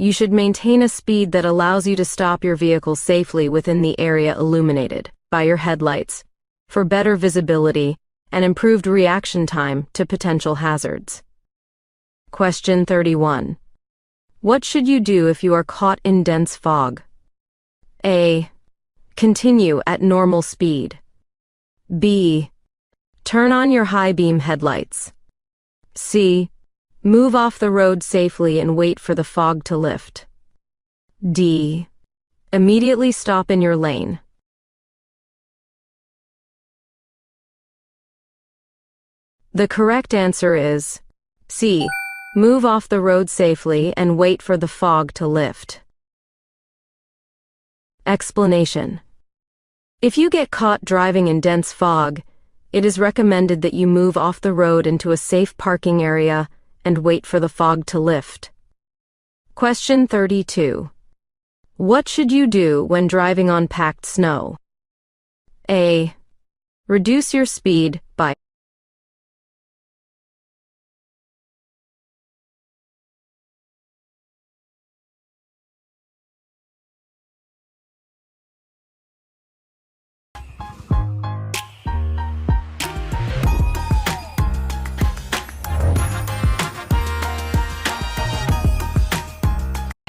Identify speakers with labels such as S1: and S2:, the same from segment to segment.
S1: you should maintain a speed that allows you to stop your vehicle safely within the area illuminated by your headlights for better visibility and improved reaction time to potential hazards. Question 31. What should you do if you are caught in dense fog? A. Continue at normal speed. B. Turn on your high-beam headlights. C. Move off the road safely and wait for the fog to lift. D. Immediately stop in your lane. The correct answer is C. Move off the road safely and wait for the fog to lift. Explanation. If you get caught driving in dense fog, it is recommended that you move off the road into a safe parking area and wait for the fog to lift. Question 32. What should you do when driving on packed snow? A. Reduce your speed by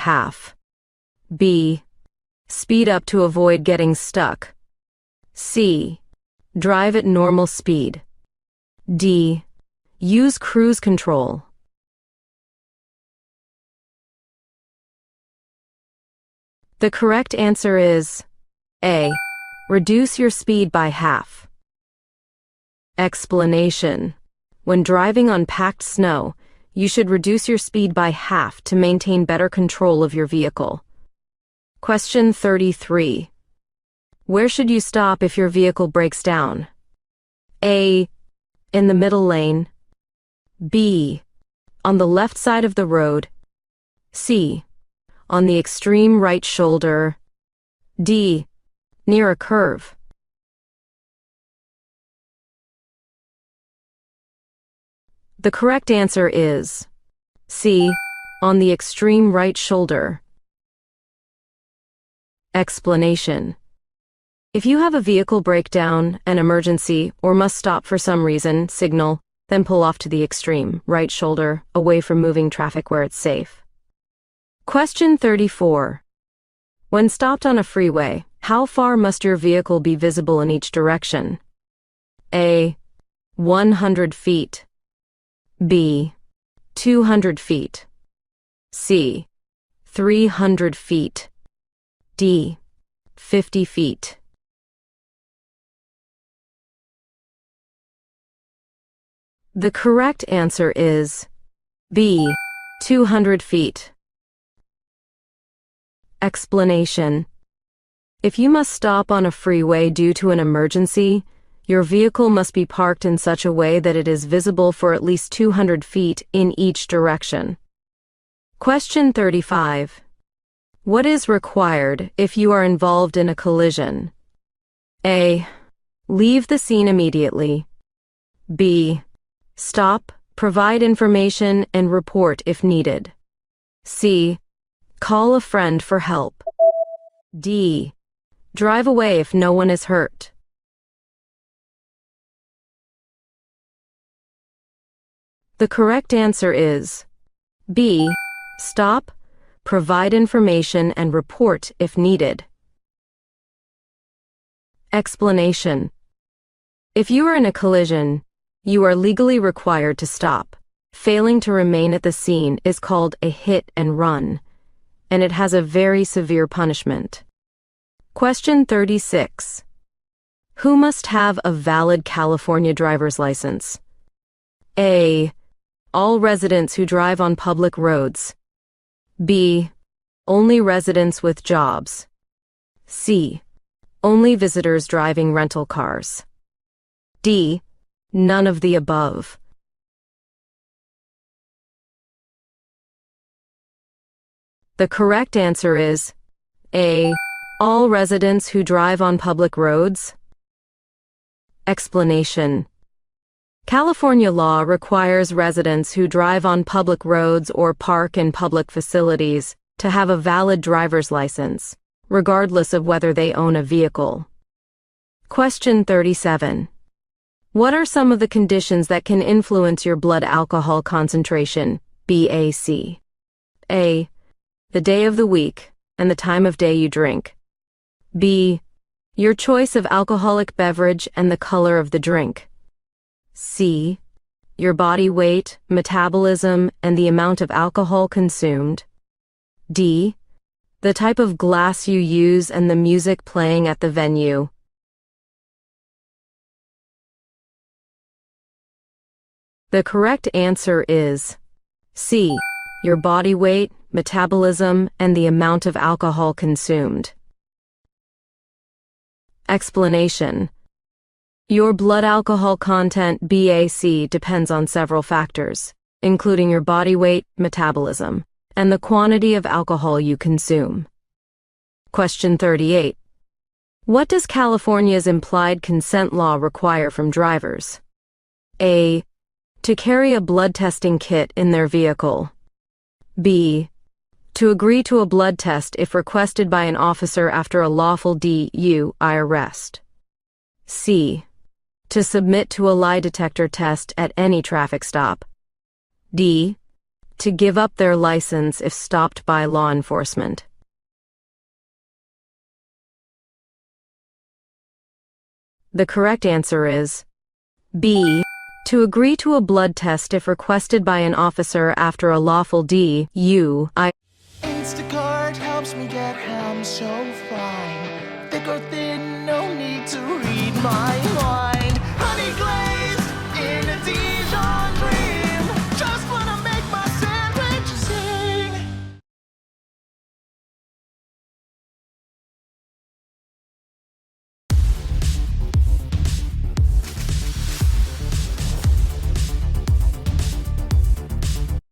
S1: half. B. Speed up to avoid getting stuck. C. Drive at normal speed. D. Use cruise control. The correct answer is A. Reduce your speed by half. Explanation. When driving on packed snow, you should reduce your speed by half to maintain better control of your vehicle. Question 33. Where should you stop if your vehicle breaks down? A. In the middle lane. B. On the left side of the road. C. On the extreme right shoulder. D. Near a curve. The correct answer is C. On the extreme right shoulder. Explanation. If you have a vehicle breakdown, an emergency, or must stop for some reason, signal, then pull off to the extreme right shoulder, away from moving traffic where it's safe. Question 34. When stopped on a freeway, how far must your vehicle be visible in each direction? A. 100 feet. B. 200 feet. C. 300 feet. D. 50 feet. The correct answer is B. 200 feet. Explanation. If you must stop on a freeway due to an emergency, your vehicle must be parked in such a way that it is visible for at least 200 feet in each direction. Question 35. What is required if you are involved in a collision? A. Leave the scene immediately. B. Stop, provide information, and report if needed. C. Call a friend for help. D. Drive away if no one is hurt. The correct answer is B. Stop, provide information, and report if needed. Explanation. If you are in a collision, you are legally required to stop. Failing to remain at the scene is called a hit and run, and it has a very severe punishment. Question 36. Who must have a valid California driver's license? A. All residents who drive on public roads. B. Only residents with jobs. C. Only visitors driving rental cars. D. None of the above. The correct answer is A. All residents who drive on public roads. Explanation. California law requires residents who drive on public roads or park in public facilities to have a valid driver's license, regardless of whether they own a vehicle. Question 37. What are some of the conditions that can influence your blood alcohol concentration, BAC? A. The day of the week and the time of day you drink. B. Your choice of alcoholic beverage and the color of the drink. C. Your body weight, metabolism, and the amount of alcohol consumed. D. The type of glass you use and the music playing at the venue. The correct answer is C. Your body weight, metabolism, and the amount of alcohol consumed. Explanation. Your blood alcohol content, BAC, depends on several factors, including your body weight, metabolism, and the quantity of alcohol you consume. Question 38. What does California's implied consent law require from drivers? A. To carry a blood testing kit in their vehicle. B. To agree to a blood test if requested by an officer after a lawful DUI arrest. C. To submit to a lie detector test at any traffic stop. D. To give up their license if stopped by law enforcement. The correct answer is B. To agree to a blood test if requested by an officer after a lawful DUI.
S2: Instacart helps me get home so fine. Thick or thin, no need to read my mind. Honey glazed in a Dijon dream. Just wanna make my sandwich sing.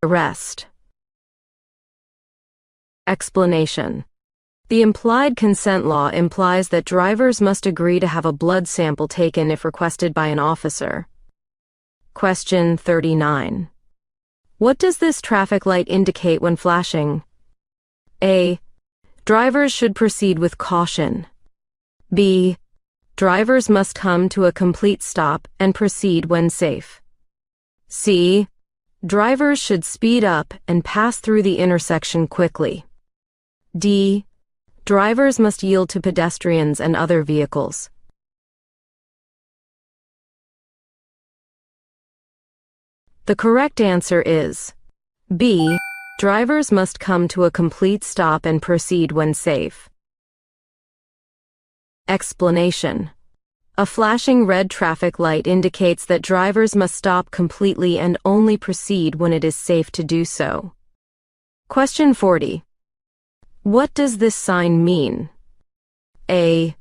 S1: Arrest. Explanation. The implied consent law implies that drivers must agree to have a blood sample taken if requested by an officer. Question 39. What does this traffic light indicate when flashing? A. Drivers should proceed with caution. B. Drivers must come to a complete stop and proceed when safe. C. Drivers should speed up and pass through the intersection quickly. D. Drivers must yield to pedestrians and other vehicles. The correct answer is B. Drivers must come to a complete stop and proceed when safe. Explanation. A flashing red traffic light indicates that drivers must stop completely and only proceed when it is safe to do so. Question 40. What does this sign mean? A.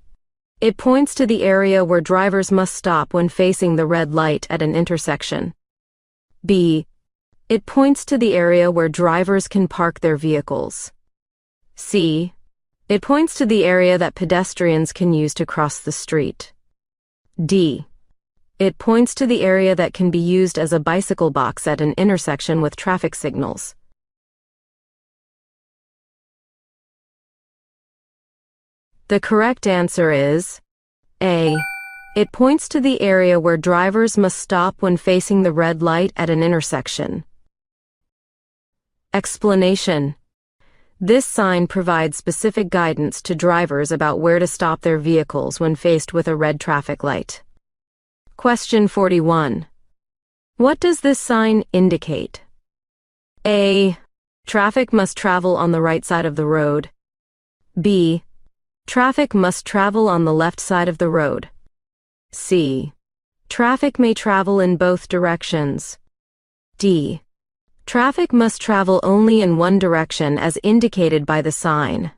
S1: It points to the area where drivers must stop when facing the red light at an intersection. B. It points to the area where drivers can park their vehicles. C. It points to the area that pedestrians can use to cross the street. D. It points to the area that can be used as a bicycle box at an intersection with traffic signals. The correct answer is A. It points to the area where drivers must stop when facing the red light at an intersection. Explanation. This sign provides specific guidance to drivers about where to stop their vehicles when faced with a red traffic light. Question 41. What does this sign indicate? A. Traffic must travel on the right side of the road. B. Traffic must travel on the left side of the road. C. Traffic may travel in both directions. D. Traffic must travel only in one direction as indicated by the sign.